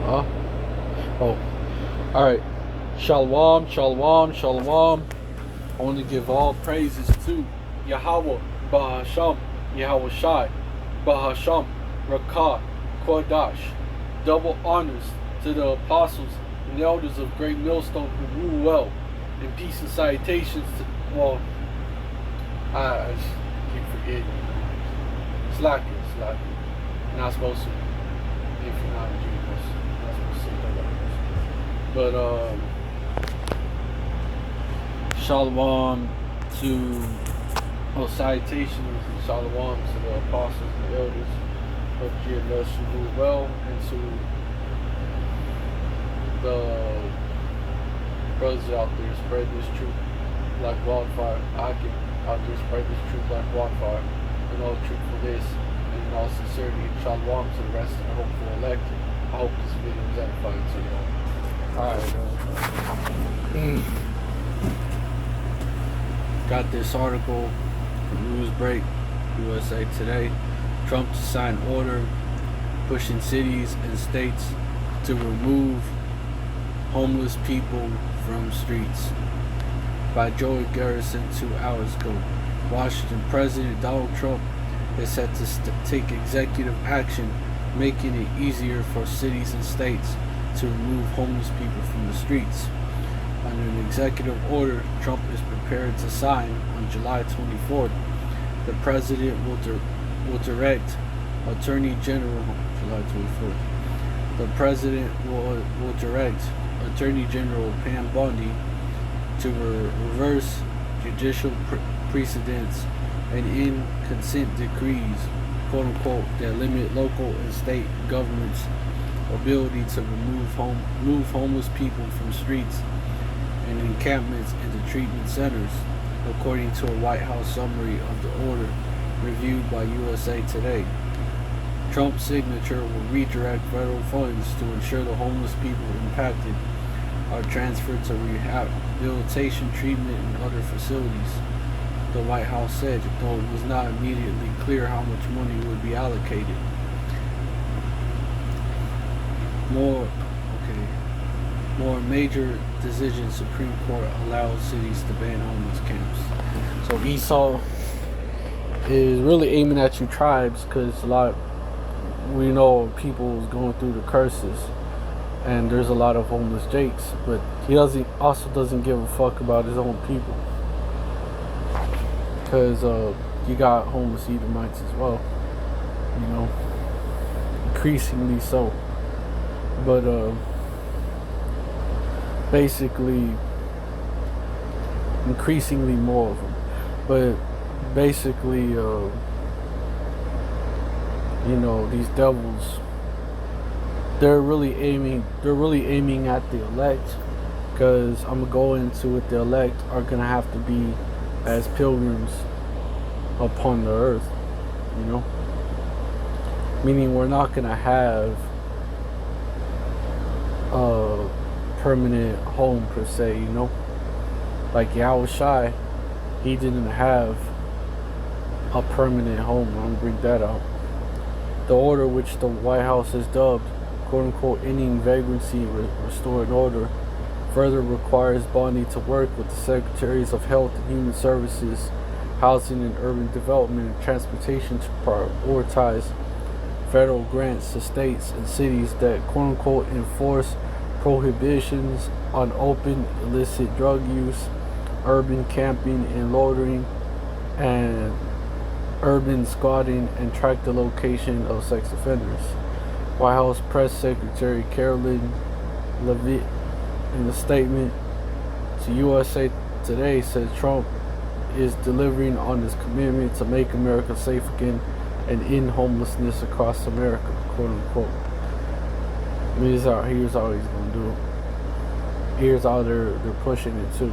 Huh? Oh, alright. Shalom, shalom, shalom. I want to give all praises to Yahweh, Bahasham, Yahweh Shai, Bahasham, Rakah, Kodash. Double honors to the apostles and elders of Great Millstone who rule well. And peace and salutations to, well, I just keep forgetting. Slacker. You're not supposed to, if you're not a Jew, you're not supposed to say that. But, shalom to, salutations and shalom to the apostles and elders of GMS who rule well, and to the brothers out there spread this truth like wildfire. I can out there spread this truth like wildfire in all truthfulness and in all sincerity, and shalom to the rest of the hopeful elected. I hope this video is edifying to you all. Alright, got this article from Newsbreak, USA Today. Trump to sign order pushing cities and states to remove homeless people from streets. By Joey Garrison 2 hours ago. Washington President Donald Trump is set to take executive action, making it easier for cities and states to remove homeless people from the streets. Under an executive order Trump is prepared to sign on July 24th, the president will direct Attorney General July 24th. The president will direct Attorney General Pam Bondi to reverse judicial precedents and in consent decrees, quote unquote, that limit local and state governments' ability to move homeless people from streets and encampments into treatment centers, according to a White House summary of the order reviewed by USA Today. Trump's signature will redirect federal funds to ensure the homeless people impacted are transferred to rehabilitation, treatment, and other facilities, the White House said, though it was not immediately clear how much money would be allocated. More major decision. Supreme Court allows cities to ban homeless camps. So Esau is really aiming at you tribes, because we know people is going through the curses, and there's a lot of homeless jakes, but he doesn't give a fuck about his own people, because you got homeless Edomites as well, increasingly so. But basically increasingly more of them, but basically these devils, they're really aiming at the elect, because I'm gonna go into it. The elect are gonna have to be as pilgrims upon the earth, meaning we're not gonna have a permanent home per se, like Yahweh Shai, he didn't have a permanent home. I'm gonna bring that out. The order, which the White House has dubbed, quote unquote, ending vagrancy, restoring order, further requires Bondi to work with the Secretaries of Health and Human Services, Housing and Urban Development, and Transportation to prioritize federal grants to states and cities that, quote unquote, enforce prohibitions on open illicit drug use, urban camping and loitering, and urban squatting, and track the location of sex offenders. White House Press Secretary Carolyn Leavitt, in a statement to USA Today, said Trump is delivering on his commitment to make America safe again and end homelessness across America, quote unquote. Here's how he's going to do it. Here's how they're pushing it too,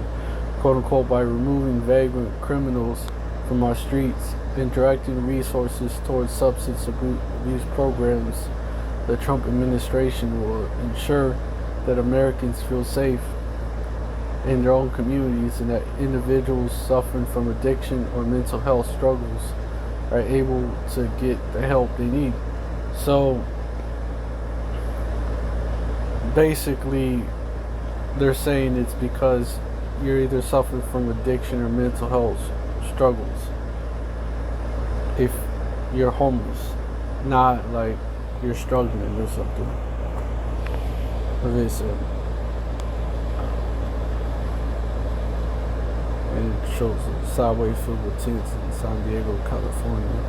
quote unquote, by removing vagrant criminals from our streets and directing resources towards substance abuse programs. The Trump administration will ensure that Americans feel safe in their own communities, and that individuals suffering from addiction or mental health struggles are able to get the help they need. So basically they're saying it's because you're either suffering from addiction or mental health struggles if you're homeless, not like you're struggling or something. And it shows a sideway filled with tents in San Diego, California.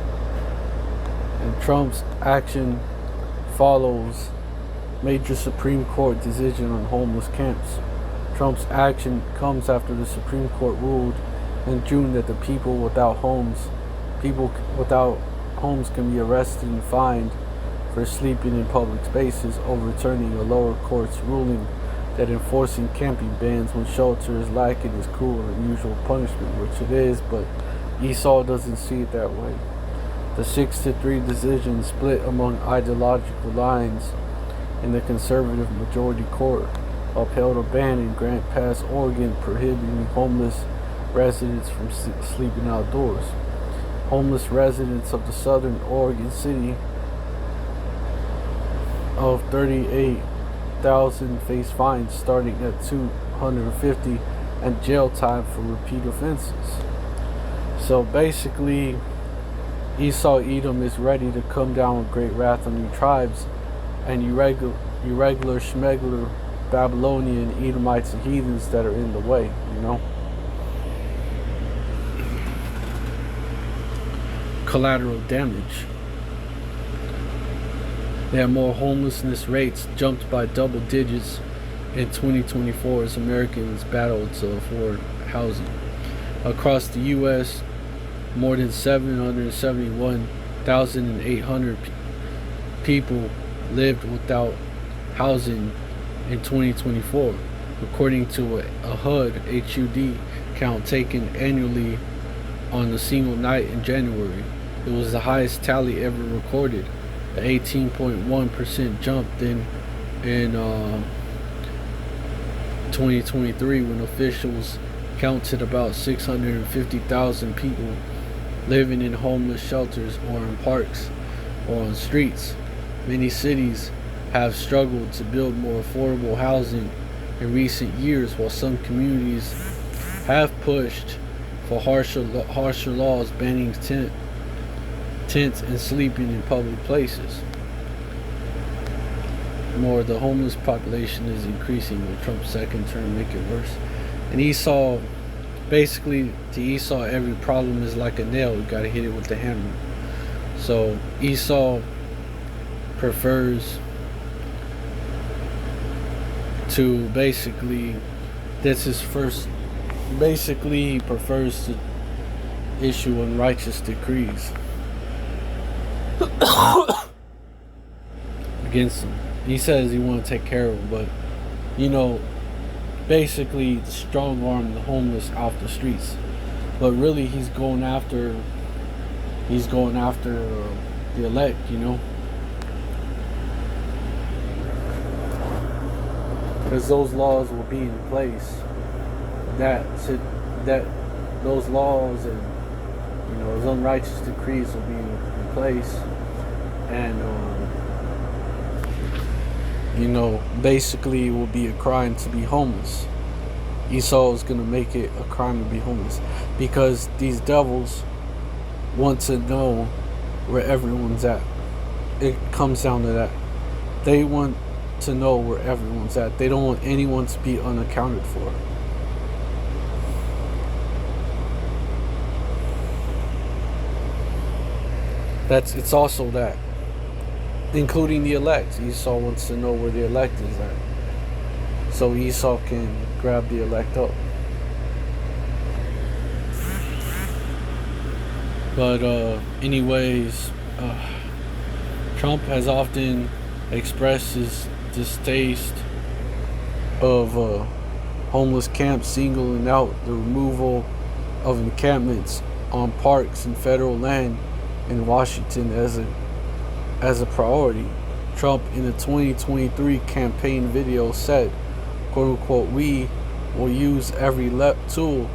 And Trump's action follows major Supreme Court decision on homeless camps. Trump's action comes after the Supreme Court ruled in June that the people without homes can be arrested and fined for sleeping in public spaces, overturning a lower court's ruling that enforcing camping bans when shelter is lacking is cruel and unusual punishment, which it is, but Esau doesn't see it that way. The 6-3 decision split among ideological lines in the conservative majority court upheld a ban in Grant Pass, Oregon, prohibiting homeless residents from sleeping outdoors. Homeless residents of the southern Oregon city of 38,000 face fines starting at $250 and jail time for repeat offenses. So basically, Esau Edom is ready to come down with great wrath on you tribes and you regular schmegler Babylonian Edomites and heathens that are in the way, you know. Collateral damage. There are more homelessness rates jumped by double digits in 2024 as Americans battled to afford housing. Across the U.S., more than 771,800 people lived without housing in 2024, according to a HUD count taken annually on a single night in January. It was the highest tally ever recorded, an 18.1% jump in 2023 when officials counted about 650,000 people living in homeless shelters or in parks or on streets. Many cities have struggled to build more affordable housing in recent years, while some communities have pushed for harsher laws banning tents and sleeping in public places. More, the homeless population is increasing with Trump's second term make it worse. And Esau, basically, to Esau, every problem is like a nail. You gotta hit it with the hammer. So Esau prefers to basically, he prefers to issue unrighteous decrees against them. He says he want to take care of them, but basically strong arm the homeless off the streets. But really, he's going after the elect, because those laws will be in place. That those laws and those unrighteous decrees will be in place, and basically it will be a crime to be homeless. Esau is going to make it a crime to be homeless because these devils want to know where everyone's at. It comes down to that. They want to know where everyone's at. They don't want anyone to be unaccounted for. It's also that, including the elect. Esau wants to know where the elect is at, so Esau can grab the elect up. But anyways, Trump has often expressed his distaste of homeless camps, singling out the removal of encampments on parks and federal land in Washington as a priority. Trump, in a 2023 campaign video, said, quote unquote, "We will use every tool,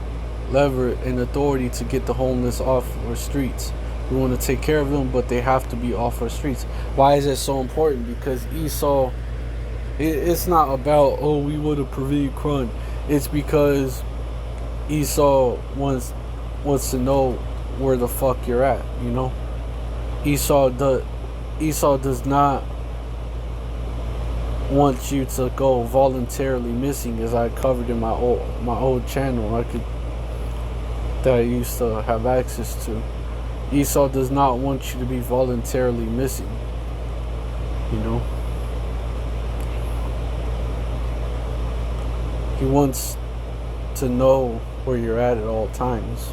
lever, and authority to get the homeless off our streets. We want to take care of them, but they have to be off our streets." Why is that so important? Because Esau It's not about, oh, we would have prevented crime. It's because Esau wants to know where the fuck you're at. You know, Esau does not want you to go voluntarily missing, as I covered in my old channel. That I used to have access to. Esau does not want you to be voluntarily missing. You know, he wants to know where you're at all times,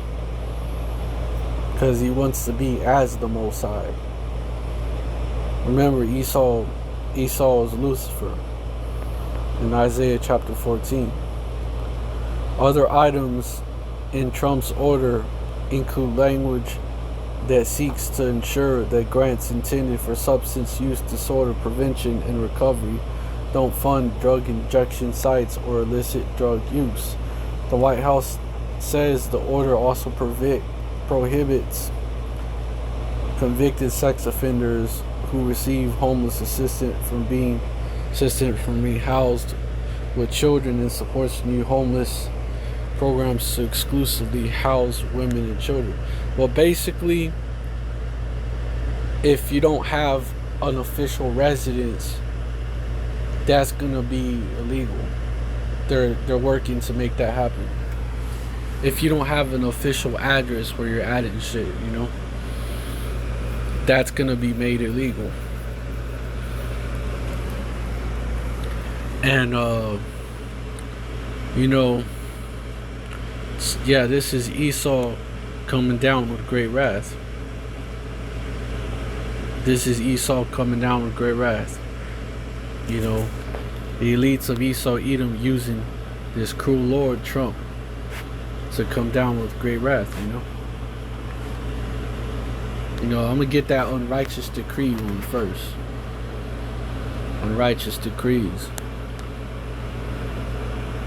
because he wants to be as the Most High. Remember, Esau is Lucifer in Isaiah chapter 14. Other items in Trump's order include language that seeks to ensure that grants intended for substance use disorder prevention and recovery don't fund drug injection sites or illicit drug use. The White House says the order also prohibits convicted sex offenders who receive homeless assistance from being housed with children, and supports new homeless programs to exclusively house women and children. Well, basically, if you don't have an official residence, that's gonna be illegal. They're working to make that happen. If you don't have an official address where you're at and shit, you know, that's gonna be made illegal. And you know, yeah, this is Esau coming down with great wrath. This is Esau coming down with great wrath. You know, the elites of Esau Edom using this cruel Lord Trump to come down with great wrath. You know, I'm gonna get that unrighteous decree one first. Unrighteous decrees.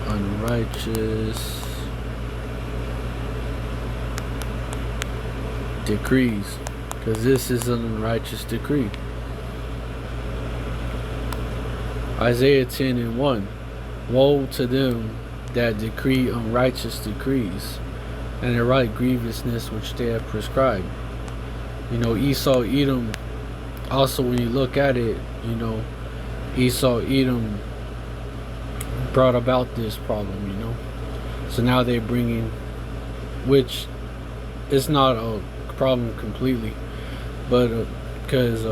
Unrighteous decrees, because this is an unrighteous decree. Isaiah 10:1. Woe to them that decree unrighteous decrees, and the right grievousness which they have prescribed. You know, Esau Edom, also when you look at it, you know, Esau Edom brought about this problem, you know. So now they're bringing, which is not a problem completely, but because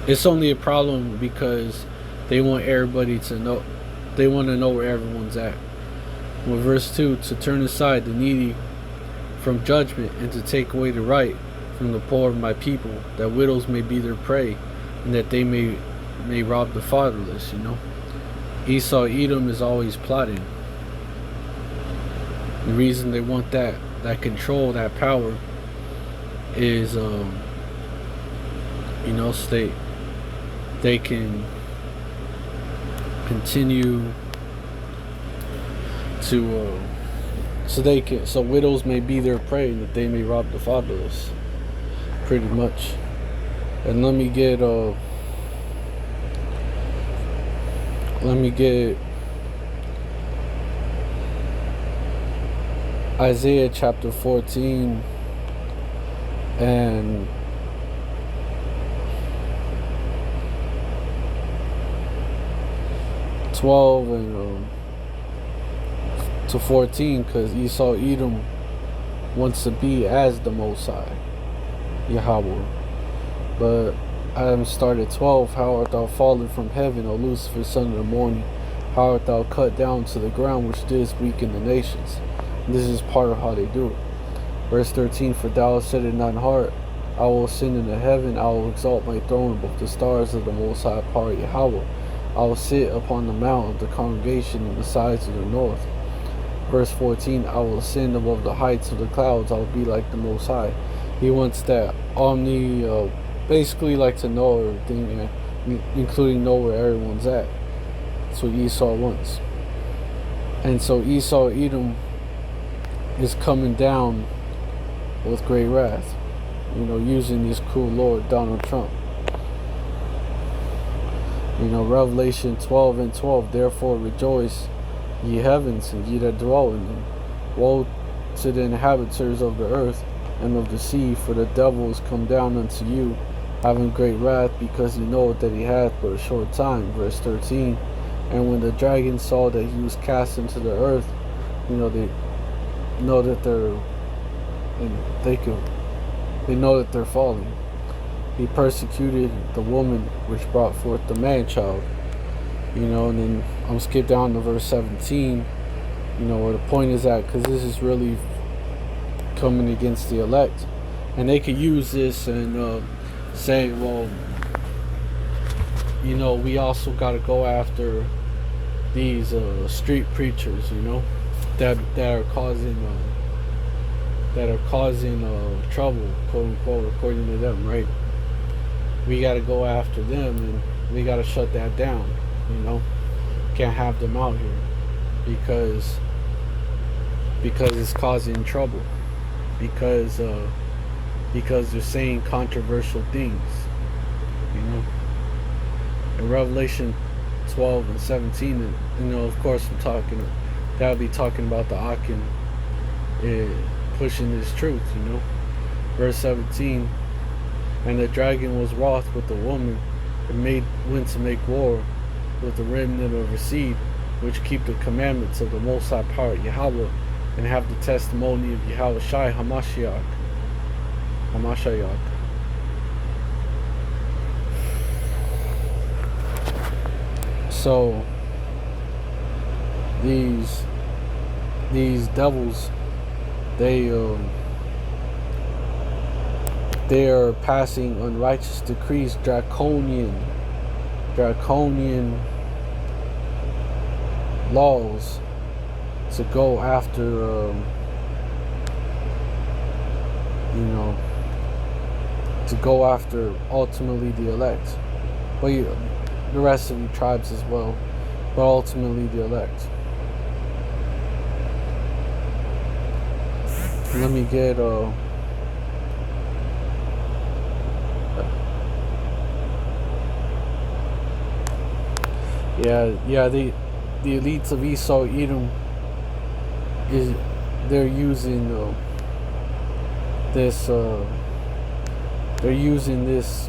it's only a problem because they want everybody to know. They want to know where everyone's at. Well, verse 2, to turn aside the needy from judgment, and to take away the right from the poor of my people, that widows may be their prey, and that they may rob the fatherless. You know, Esau Edom is always plotting. The reason they want that control, that power, is you know, so they can continue to so widows may be their prey, that they may rob the fatherless, pretty much. And let me get Isaiah chapter 14 and 12 and to 14, because Esau Edom wants to be as the Most High, Yahweh. But I started 12. How art thou fallen from heaven, O Lucifer, son of the morning? How art thou cut down to the ground, which didst weaken the nations? And this is part of how they do it. Verse 13, for thou hast said in thine heart, I will ascend into heaven, I will exalt my throne above the stars of the Most High power, Yahweh. I will sit upon the mount of the congregation in the sides of the north. Verse 14, I will ascend above the heights of the clouds, I will be like the Most High. He wants that basically like to know everything, including know where everyone's at. That's what Esau wants. And so Esau Edom is coming down with great wrath, you know, using this cruel Lord Donald Trump. Revelation 12:12. Therefore rejoice, ye heavens, and ye that dwell in them. Woe to the inhabitants of the earth and of the sea, for the devil is come down unto you, having great wrath, because he knoweth that he hath but a short time. Verse 13. And when the dragon saw that he was cast into the earth, they know that they know that they're falling. He persecuted the woman which brought forth the man child. And then I'm skip down to verse 17, where the point is at, because this is really coming against the elect. And they could use this and say, well, we also got to go after these street preachers, that are causing trouble, quote unquote, according to them, right? We got to go after them, and we got to shut that down. Can't have them out here because it's causing trouble, because they're saying controversial things. In Revelation 12 and 17, of course that would be talking about the Akim pushing this truth. Verse 17. And the dragon was wroth with the woman, and went to make war with the remnant of her seed, which keep the commandments of the Most High Power Yahweh, and have the testimony of Yahweh Shai Hamashiach. So these devils, they are passing unrighteous decrees, draconian laws to go after ultimately the elect, but the rest of the tribes as well, but ultimately the elect. Let me get the elites of Esau, Edom, they're using this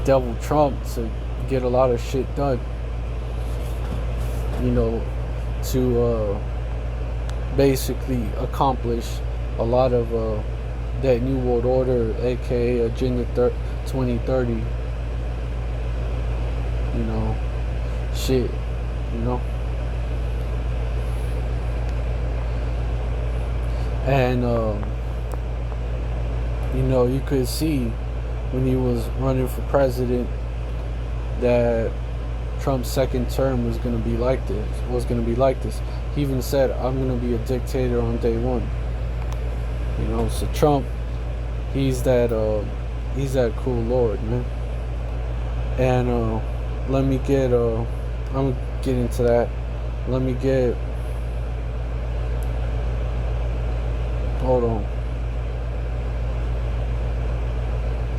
devil Trump to get a lot of shit done, to basically accomplish a lot of that New World Order, aka Agenda 2030, shit, and you could see when he was running for president that Trump's second term was going to be like this. He even said, I'm going to be a dictator on day one. So Trump, he's that cool lord, man. And let me get I'm gonna get into that. Let me get, hold on.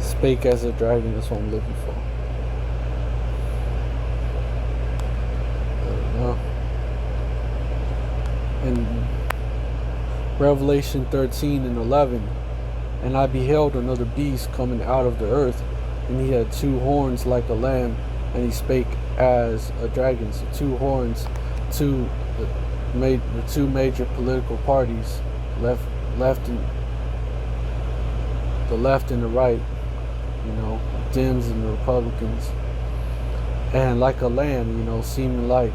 Spake as a dragon, that's what I'm looking for. In Revelation 13 and 11, and I beheld another beast coming out of the earth, and he had two horns like a lamb, and he spake as a dragon. So two horns, the two major political parties, the left and the right, Dems and the Republicans, and like a lamb, seeming like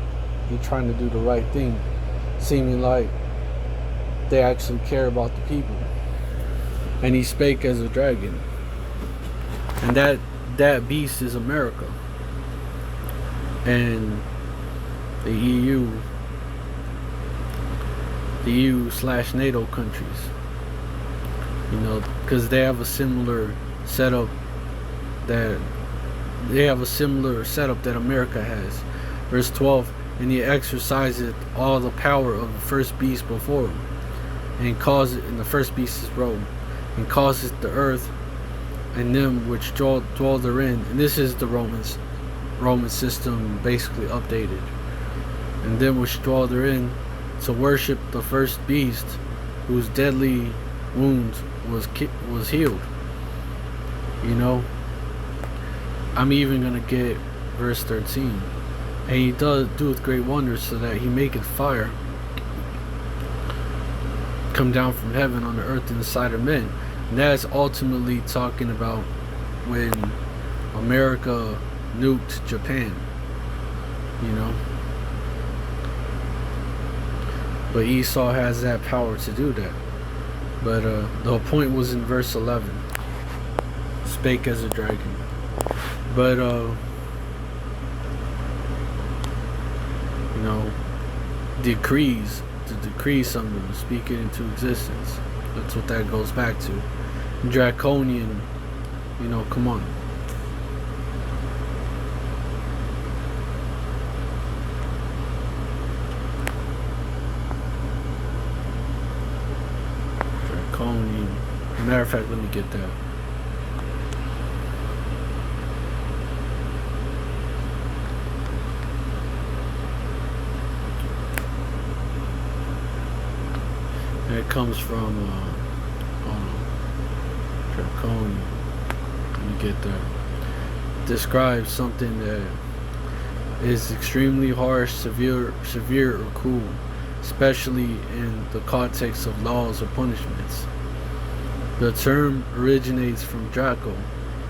he trying to do the right thing, seeming like they actually care about the people. And he spake as a dragon, and that beast is America and the EU/NATO countries, because they have a similar setup that America has. Verse 12, and he exerciseth all the power of the first beast before him, and the first beast is Rome, and causeth the earth and them which dwell therein, and this is the Romans, Roman system basically updated, and then was draw therein to worship the first beast, whose deadly wound was healed. You know, I'm even gonna get verse 13. And he doeth great wonders, so that he maketh fire come down from heaven on the earth in the sight of men. And that's ultimately talking about when America nuked Japan, you know. But Esau has that power to do that. But the point was in verse 11. Spake as a dragon. But you know, decrees, to decree something, to speak it into existence. That's what that goes back to. Draconian, you know, come on. Draconian. Matter of fact, let me get that. And it comes from draconian. Let me get that. Describes something that is extremely harsh, severe, or cruel, especially in the context of laws or punishments. The term originates from Draco,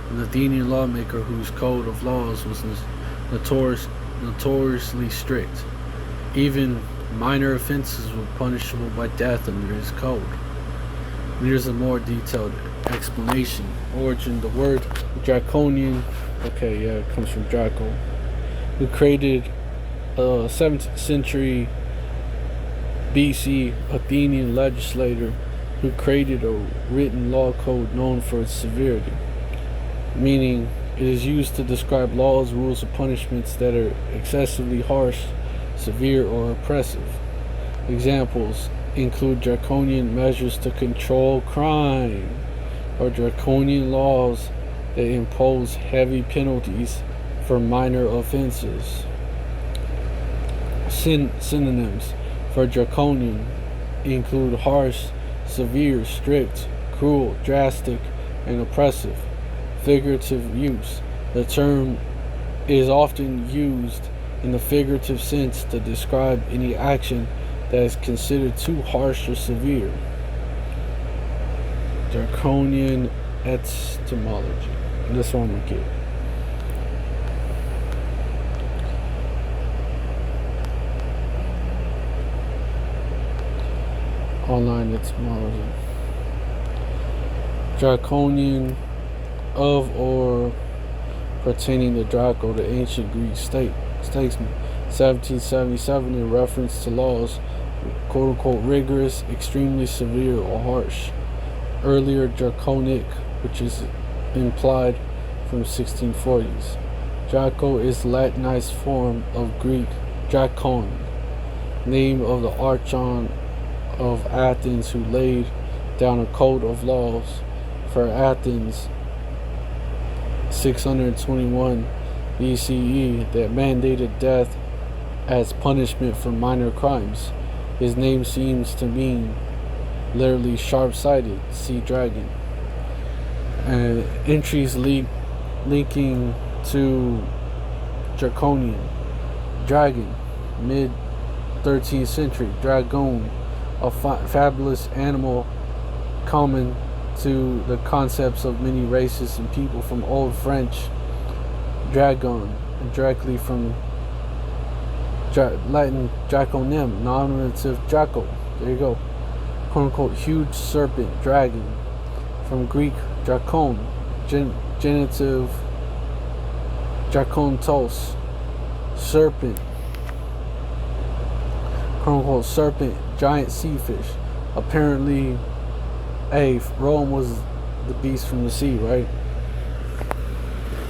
an Athenian lawmaker whose code of laws was notoriously strict. Even minor offenses were punishable by death under his code. Here's a more detailed explanation. Origin: the word draconian, okay, yeah, it comes from Draco, who created a 7th century BC Athenian legislator who created a written law code known for its severity, meaning it is used to describe laws, rules, or punishments that are excessively harsh, severe, or oppressive. Examples include draconian measures to control crime, or draconian laws that impose heavy penalties for minor offenses. Synonyms for draconian include harsh, severe, strict, cruel, drastic, and oppressive. Figurative use: the term is often used in the figurative sense to describe any action that is considered too harsh or severe. Draconian etymology. This one we get. Online etymology. Draconian, of or pertaining to Draco, the ancient Greek statesman. 1777, in reference to laws, quote-unquote, rigorous, extremely severe, or harsh. Earlier, draconic, which is implied from 1640s. Draco is the Latinized form of Greek dracon, name of the archon of Athens who laid down a code of laws for Athens 621 BCE that mandated death as punishment for minor crimes. His name seems to mean literally sharp-sighted, see dragon. And entries linking to draconian, dragon, mid 13th century, dragon, a fabulous animal common to the concepts of many races and people from Old French dragon, and directly from Latin draconem, nominative Draco. There you go. Quote unquote huge serpent, dragon. From Greek dracon, genitive drakontos, serpent. Quote unquote serpent, giant sea fish. Apparently, Rome was the beast from the sea, right?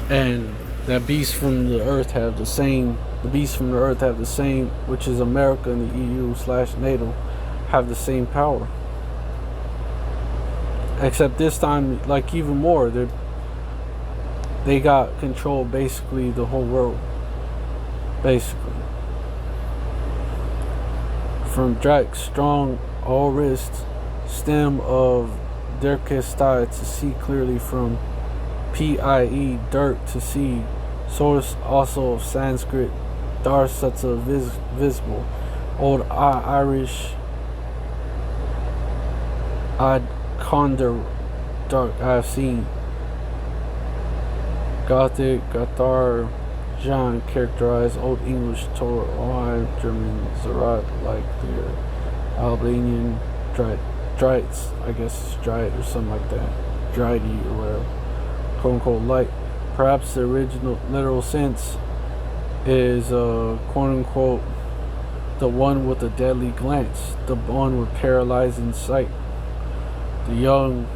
And that beast from the earth have the same. The beasts from the earth have the same, which is America and the EU/NATO, have the same power. Except this time, like even more, they got control basically the whole world. basically. From Drax, strong all wrist, stem of Dirkestai to see clearly, from Pie, dirt to see, source also of Sanskrit, Darsata visible, Old Irish I'd Condor dark I've seen, Gothic, Gathar, Jean characterized, Old English, Torah, Ohio, German, Zerat, like the Albanian, Drites, I guess it's Drite or something like that, Dritey or whatever, quote unquote light. Perhaps the original literal sense is quote unquote the one with a deadly glance, the one with paralyzing sight. The young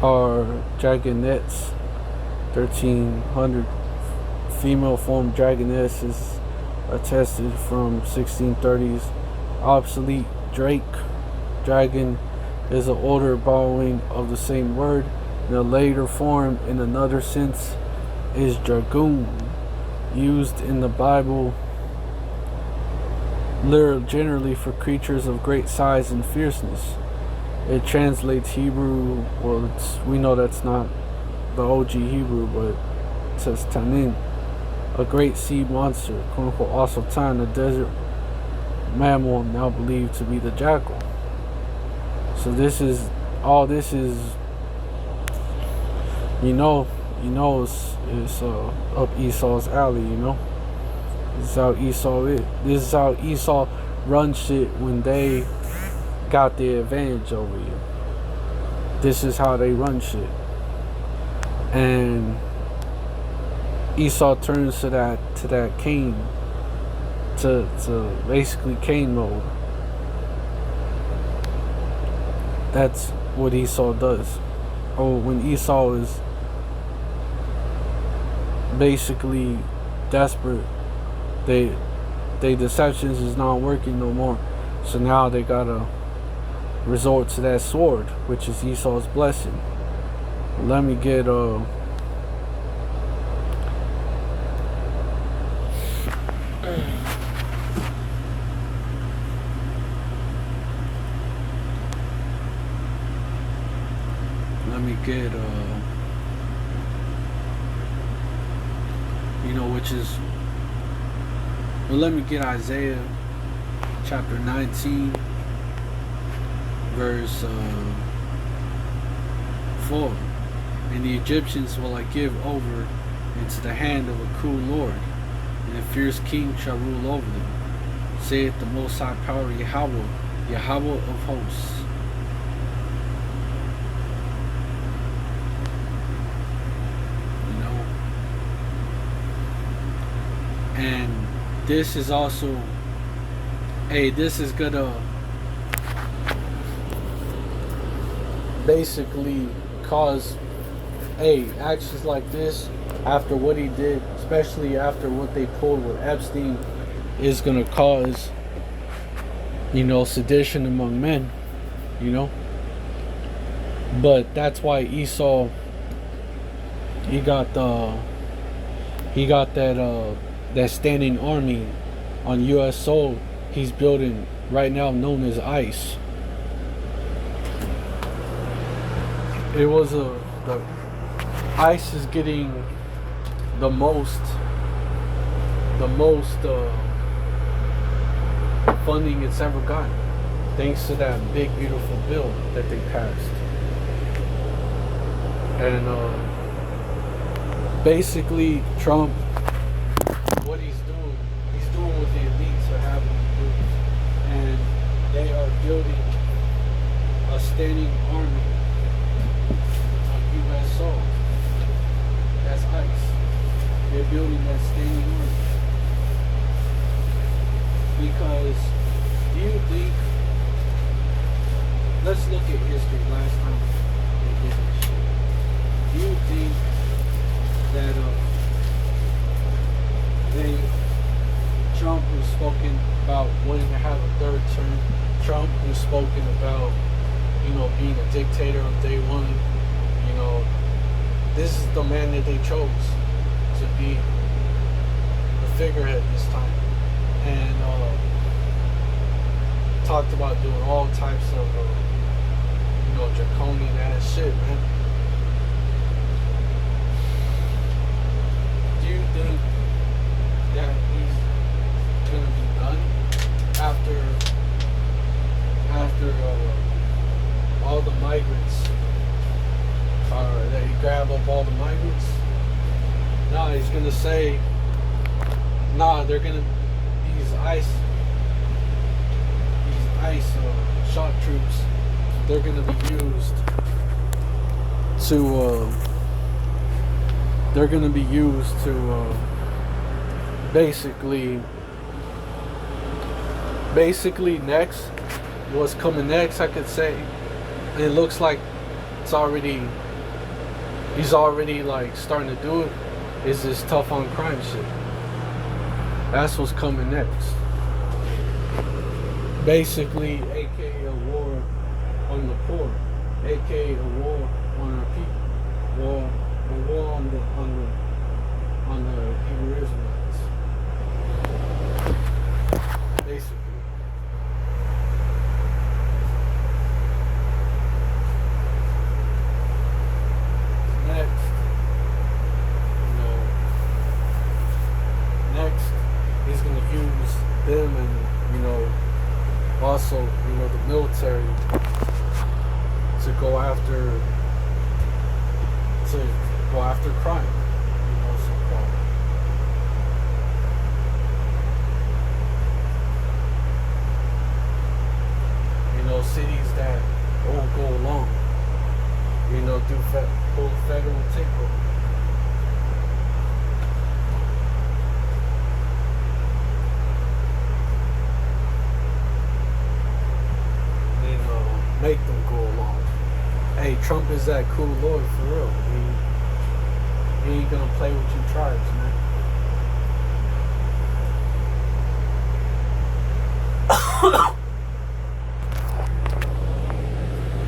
are dragonettes, 1300 female form dragonesses attested from 1630s. Obsolete drake, dragon is an older borrowing of the same word. In a later form, in another sense, is dragoon, used in the Bible generally for creatures of great size and fierceness. It translates Hebrew, well, we know that's not the OG Hebrew, but it says tanin, a great sea monster, quote unquote, also Tan, a desert mammal now believed to be the jackal. So this is it's up Esau's alley, This is how Esau is. This is how Esau runs shit when they got the advantage over you. This is how they run shit. And Esau turns to that Cain, to basically Cain mode. That's what Esau does. Or when Esau is basically desperate, they deceptions is not working no more. So now they gotta resort to that sword, which is Esau's blessing. Let me get let me get Isaiah chapter 19 verse 4. And the Egyptians will I give over into the hand of a cruel Lord, and a fierce king shall rule over them, saith the Most High Power, Yahweh of hosts. And this is also, this is gonna basically cause, actions like this, after what he did, especially after what they pulled with Epstein, is gonna cause, sedition among men, But that's why Esau, he got that standing army on U.S. soil he's building right now, known as ICE. The ICE is getting the most funding it's ever gotten, thanks to that big beautiful bill that they passed. And basically Trump, what he's doing what the elites are having to do, and they are building a standing army on U.S. soil. That's ICE. They're building that standing army. Because, do you think, let's look at history last time they did this shit. Do you think that Trump, who's spoken about wanting to have a third term, Trump, who's spoken about, being a dictator on day one, this is the man that they chose to be the figurehead this time, and talked about doing all types of draconian ass shit, man. Do you think that he's gonna be done after all the migrants, that he grab up all the migrants? Nah, he's gonna say, nah, they're gonna, these ice shock troops, they're gonna be used to basically next, what's coming next, I could say, and it looks like he's already like starting to do it, is this tough on crime shit. That's what's coming next. Basically, aka a war on the poor, aka a war on our people, a war on the Hebrew Israelites. Basically. Next, he's gonna use them and also the military to go after crime, so-called. Cities that won't go along, do full federal takeover. Make them go along. Hey, Trump is that cool lord for real. He ain't gonna play with you tribes, man.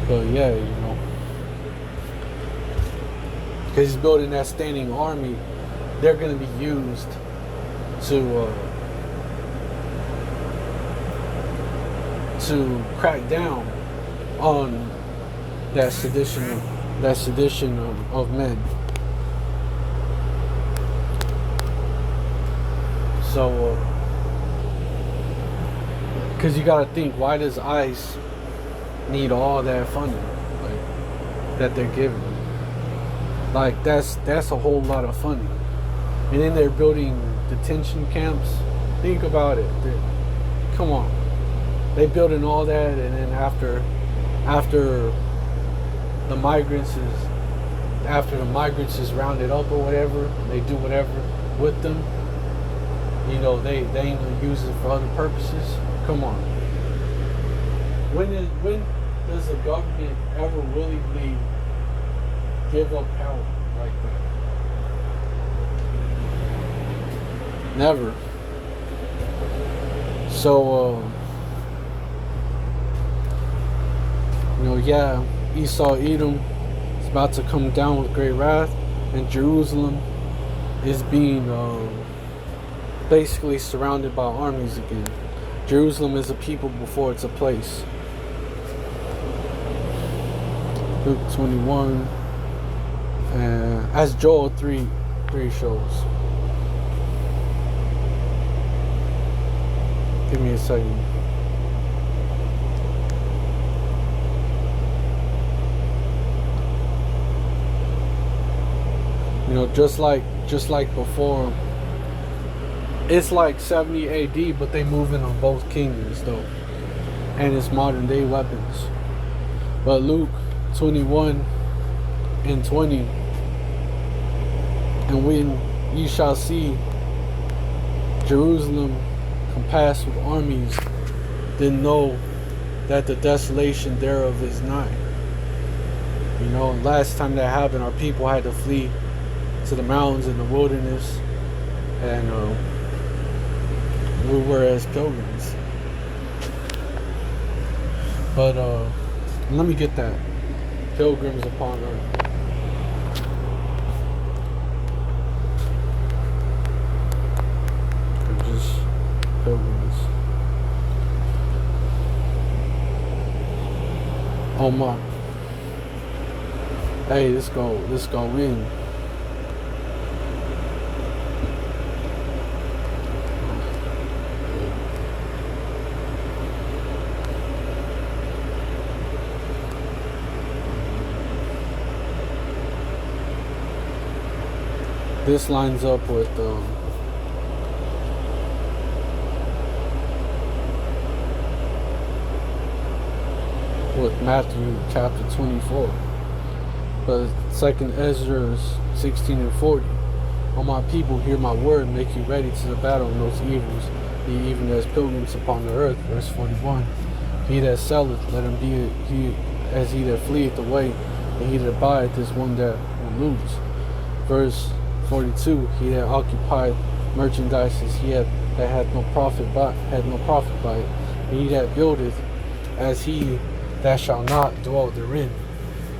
But yeah, because he's building that standing army, they're gonna be used to crack down on that sedition of men. So, because you gotta think, why does ICE need all that funding, that they're giving? Like that's a whole lot of funding, and then they're building detention camps. Think about it. Come on, they building all that, and then after the migrants is rounded up or whatever, they do whatever with them. They ain't gonna use it for other purposes. Come on. When does the government ever willingly give up power like that? Never. So, Esau, Edom is about to come down with great wrath, and Jerusalem is being basically surrounded by armies again. Jerusalem is a people before it's a place. Luke 21, as Joel 3 shows. Give me a second. Just like before, it's like 70 AD, but they moving on both kingdoms though, and it's modern day weapons. But Luke 21 and 20, and when ye shall see Jerusalem compassed with armies, then know that the desolation thereof is nigh. Last time that happened, our people had to flee to the mountains and the wilderness, and we were as pilgrims. But let me get that. Pilgrims upon earth. Oh my. Hey, this go in. This lines up with Matthew chapter 24. But 2 Ezra 16 and 40. O my people, hear my word, make you ready to the battle in those evils, be even as pilgrims upon the earth. Verse 41. He that selleth, let him be he as he that fleeth away, and he that abideth is one that will lose. Verse 42. He that occupied merchandise is he that had no profit by it. And he that buildeth as he that shall not dwell therein.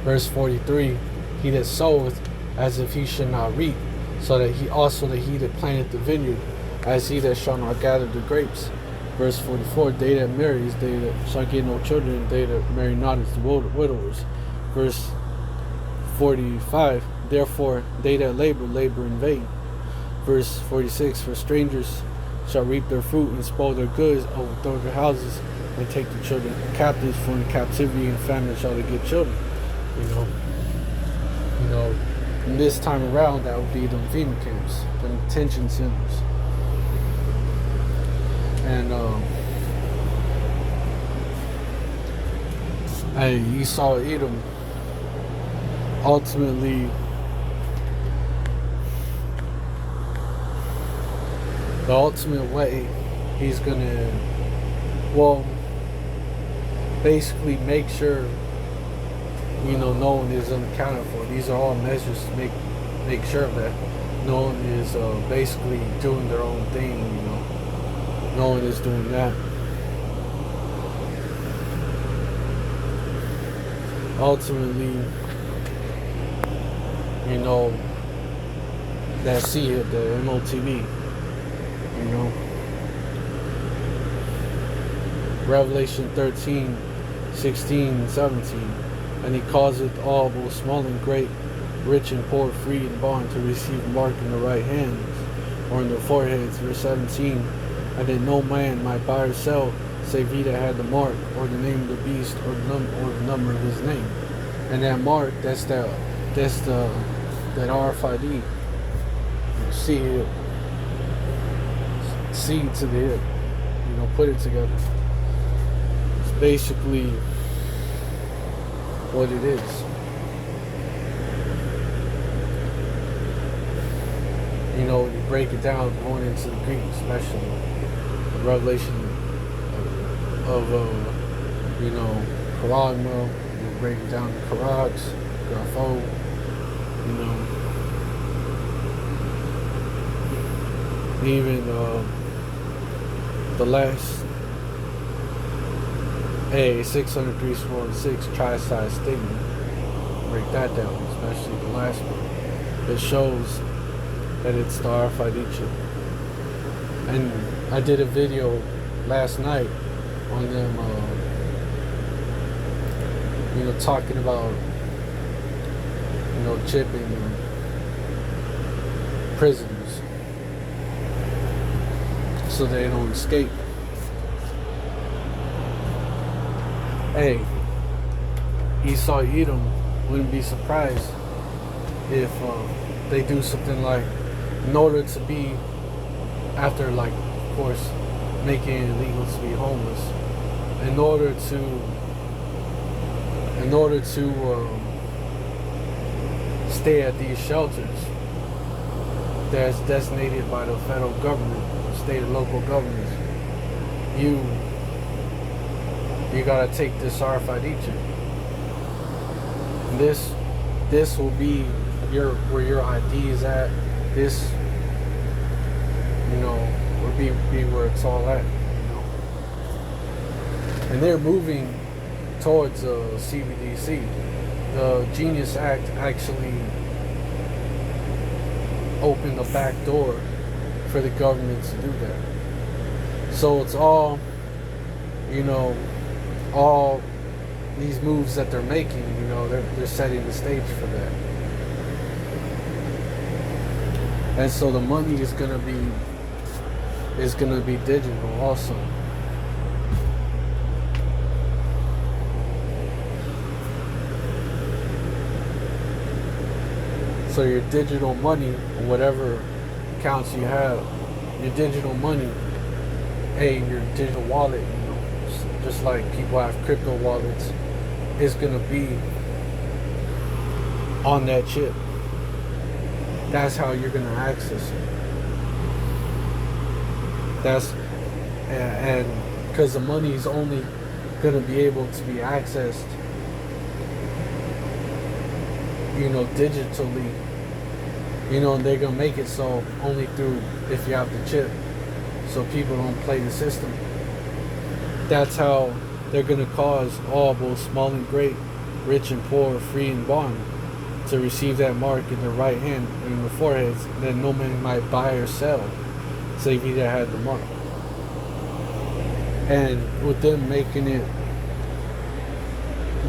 Verse 43. He that soweth as if he should not reap, so that he that planteth the vineyard, as he that shall not gather the grapes. Verse 44. They that marry is they that shall get no children, and they that marry not is the widowers. Verse 45. Therefore they that labor in vain. Verse 46. For strangers shall reap their fruit and spoil their goods, overthrow their houses, and take the children captives. For in captivity and famine shall they get children. You know, and this time around that would be the FEMA camps, the detention centers. And Esau Edom, ultimately the ultimate way he's gonna, basically make sure, no one is unaccounted for. These are all measures to make sure that no one is basically doing their own thing. No one is doing that. Ultimately, that see it, the MOTV. Revelation 13, 16, 17. And he causeth all, both small and great, rich and poor, free and bond, to receive a mark in the right hands or in their foreheads. Verse 17. And that no man might buy or sell, save he that had the mark, or the name of the beast, or the number of his name. And that mark, that's that RFID. See it. C to the hip. Put it together. It's basically what it is. You break it down, going into the Greek, especially the revelation of Karagma. You break it down to Karags, Grapho. Even the last 603 scroll and 6 tri-side stigma. Break that down, especially the last one. It shows that it's the RFID chip. And I did a video last night on them, talking about, chipping prisoners so they don't escape. Esau Edom wouldn't be surprised if they do something like, in order to be, after of course making it illegal to be homeless, in order to stay at these shelters that's designated by the federal government, state and local governments, you gotta take this RFID chip. This will be where your ID is at. This, will be where it's all at. And they're moving towards CBDC. The Genius Act actually opened the back door for the government to do that. So it's all, all these moves that they're making, you know, they're setting the stage for that. And so the money is gonna be digital also. So your digital money, or whatever accounts you have, your digital money, your digital wallet, you know, just like people have crypto wallets, is gonna be on that chip. That's how you're gonna access it. And because the money is only gonna be able to be accessed, you know, digitally, you know, and they're gonna make it so only through, if you have the chip, so people don't play the system. That's how they're gonna cause all, both small and great, rich and poor, free and bond, to receive that mark in their right hand or in their foreheads, that no man might buy or sell, save he that had the mark. And with them making it,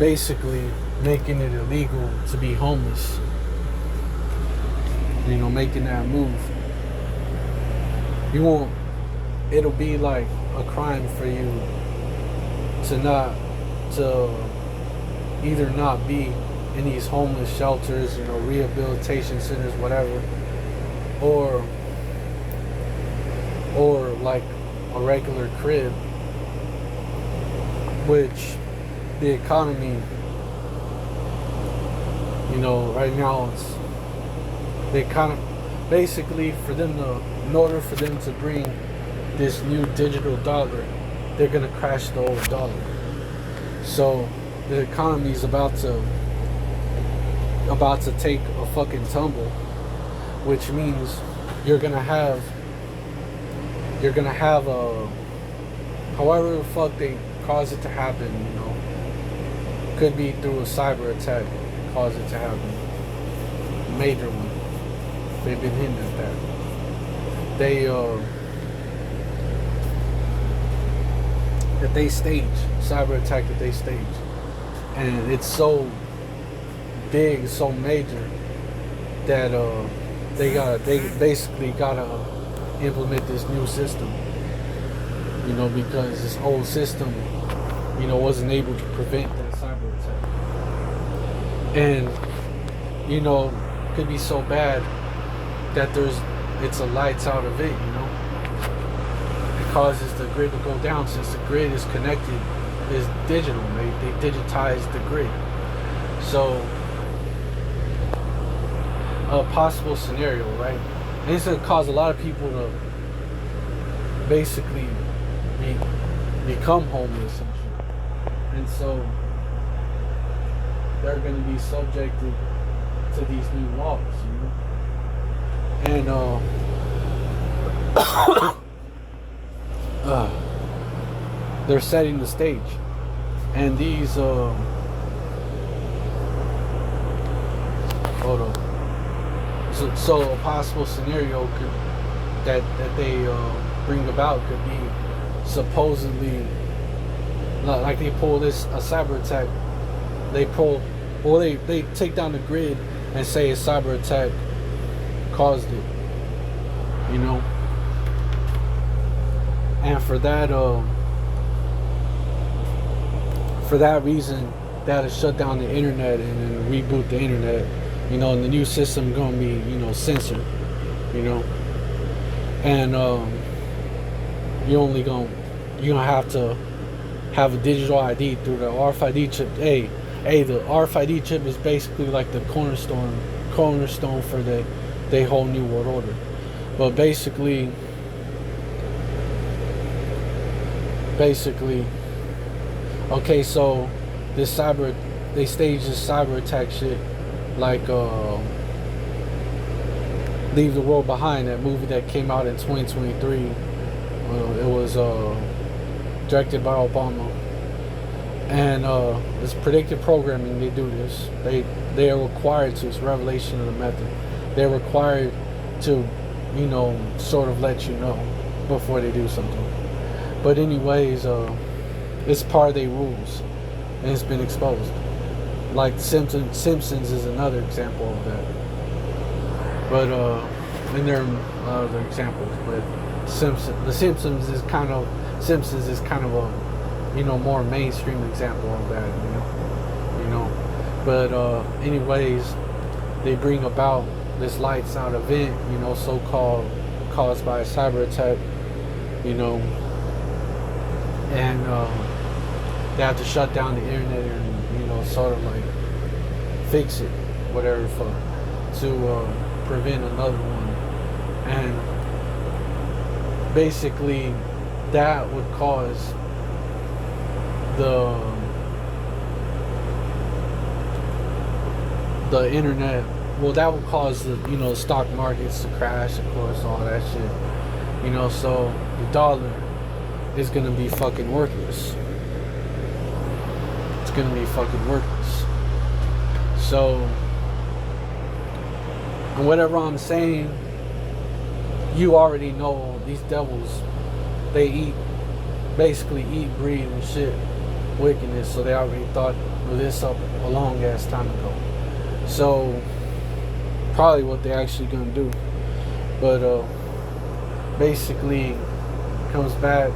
basically making it illegal to be homeless, you know, making that move, it'll be like a crime for you to either not be in these homeless shelters, you know, rehabilitation centers, whatever, or like a regular crib, which the economy, you know, right now it's the economy, basically in order for them to bring this new digital dollar, they're gonna crash the old dollar. So the economy is about to take a fucking tumble, which means you're gonna have a, however the fuck they cause it to happen, you know, could be through a cyber attack, cause it to happen, major one. They've been hinting at that. That they stage, cyber attack that they stage, and it's so big, so major, that they basically gotta implement this new system, you know, because this old system, you know, wasn't able to prevent that cyber attack. And, you know, could be so bad that it's a lights out event, you know. It causes the grid to go down, since the grid is connected, is digital. They digitized the grid. So a possible scenario, right? And it's gonna cause a lot of people to basically become homeless and shit. And so they're gonna be subjected to these new laws, you know. And they're setting the stage. And these hold on. So a possible scenario that they bring about could be, supposedly, like they pull a cyber attack. They take down the grid and say a cyber attack caused it, you know. And for that reason, that'll shut down the internet and then reboot the internet, you know, and the new system gonna be, you know, censored, you know. And you're gonna have to have a digital ID through the RFID chip. The RFID chip is basically like the cornerstone for the whole new world order. But basically, okay, so they staged this cyber attack shit, like Leave the World Behind, that movie that came out in 2023. It was directed by Obama, and it's predictive programming. They do this. They are required to. It's revelation of the method. They're required to, you know, sort of let you know before they do something. But anyways, it's part of their rules. and it's been exposed. Like Simpsons is another example of that. But and there are other examples. But the Simpsons is kind of a more mainstream example of that. But anyways, they bring about this lights out event, so-called caused by a cyber attack, and they have to shut down the internet and sort of like fix it, whatever, to prevent another one. And basically that would cause the internet, well, that would cause the stock markets to crash, of course, all that shit, so the dollar is gonna be fucking worthless. It's gonna be fucking worthless. So, and whatever I'm saying, you already know these devils, they basically eat, breathe, and shit wickedness, so they already thought of this up a long ass time ago. So, probably what they're actually gonna do. But, basically, comes back,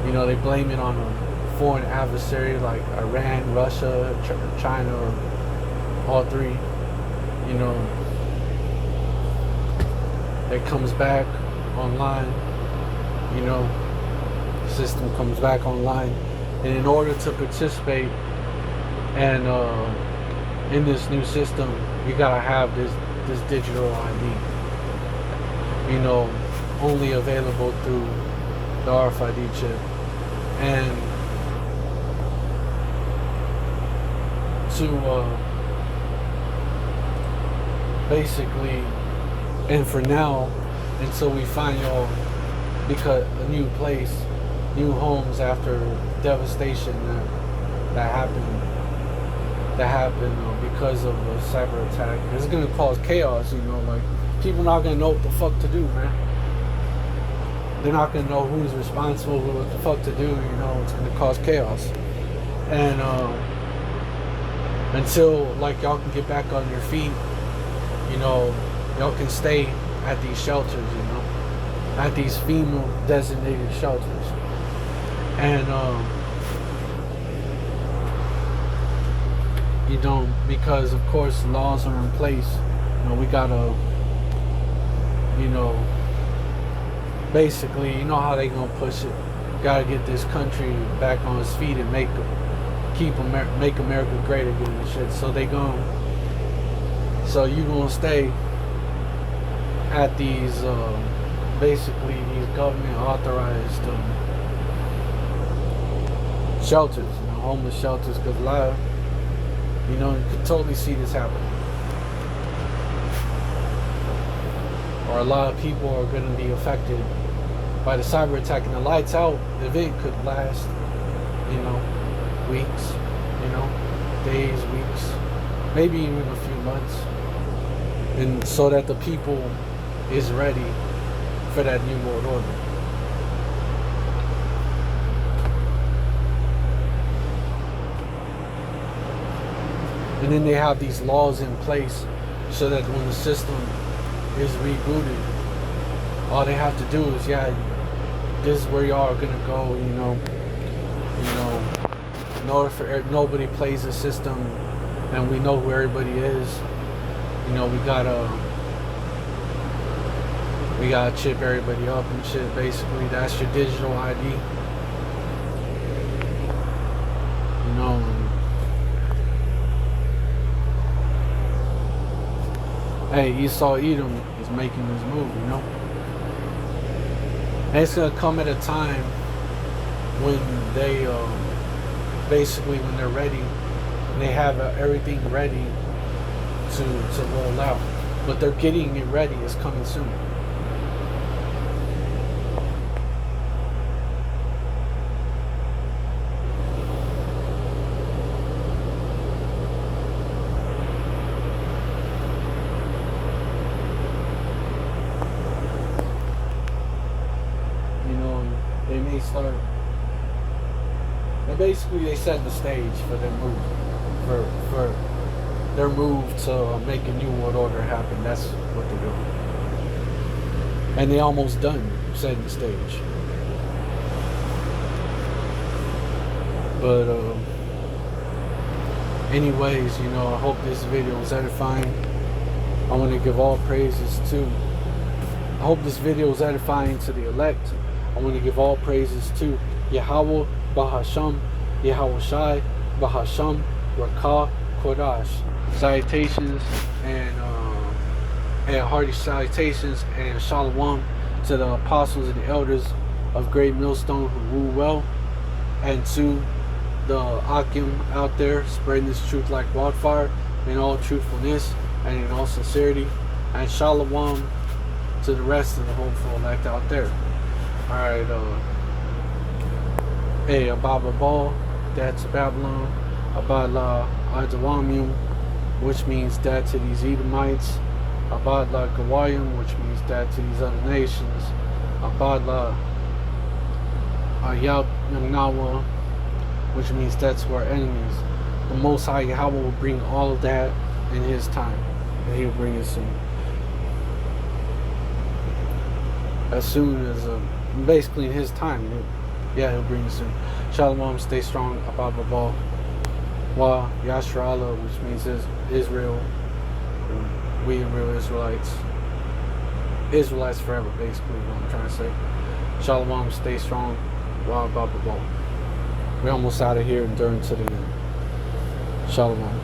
they blame it on a foreign adversary like Iran, Russia, China, or all three, it comes back online, system comes back online, and in order to participate and in this new system, you gotta have this digital ID, only available through the RFID chip. And to basically, and for now, until we find because a new place, new homes after devastation that happened because of a cyber attack, it's gonna cause chaos. Like, people not gonna know what the fuck to do, man. They're not gonna know who's responsible, what the fuck to do. It's gonna cause chaos. And until like y'all can get back on your feet, y'all can stay at these shelters, at these FEMA designated shelters. And because of course laws are in place, we gotta, basically, how they gonna push it. Gotta get this country back on its feet and make America great again and shit. So you gonna stay at these basically these government authorized shelters, homeless shelters, because a lot of, you could totally see this happening. Or a lot of people are going to be affected by the cyber attack, and the lights out event could last, weeks, days, weeks, maybe even a few months, and so that the people is ready for that new world order. And then they have these laws in place so that when the system is rebooted, all they have to do is, this is where y'all are gonna go, in order for nobody plays the system, and we know who everybody is, we gotta chip everybody up and shit. Basically, that's your digital ID. Hey, Esau Edom is making this move, And it's gonna come at a time when they, basically, when they're ready, and they have everything ready to roll out. But they're getting it ready. It's coming soon. They may start And basically, they set the stage for their move, for their move to make a new world order happen. That's what they're doing, and they almost done setting the stage. But anyways, you know, I hope this video was edifying. I want to give all praises to. I hope this video is edifying to the elect. I want to give all praises to Yahweh Bahasham, Yahweh Shai Bahasham, Rakah Kodash. Salutations and hearty salutations and shalom to the apostles and the elders of Great Millstone who rule well, and to the Akim out there spreading this truth like wildfire in all truthfulness and in all sincerity, and shalom to the rest of the hopeful elect out there. Alright, hey, Ababa Ball, that's Babylon, Abadla Adawamium, which means that to these Edomites, Abadla Gawayim, which means that to these other nations, Abadla Ayab Yamnawa, which means that to our enemies. The Most High Yahweh will bring all of that in His time, and He'll bring it soon. As soon as, basically in His time, He'll bring it soon. Shalom, stay strong, Abba Ball. Wa Yashra'Allah, which means Israel. We real Israelites. Israelites forever, basically, what I'm trying to say. Shalom, stay strong, Wa Abba Ball. We're almost out of here and during to the end. Shalom.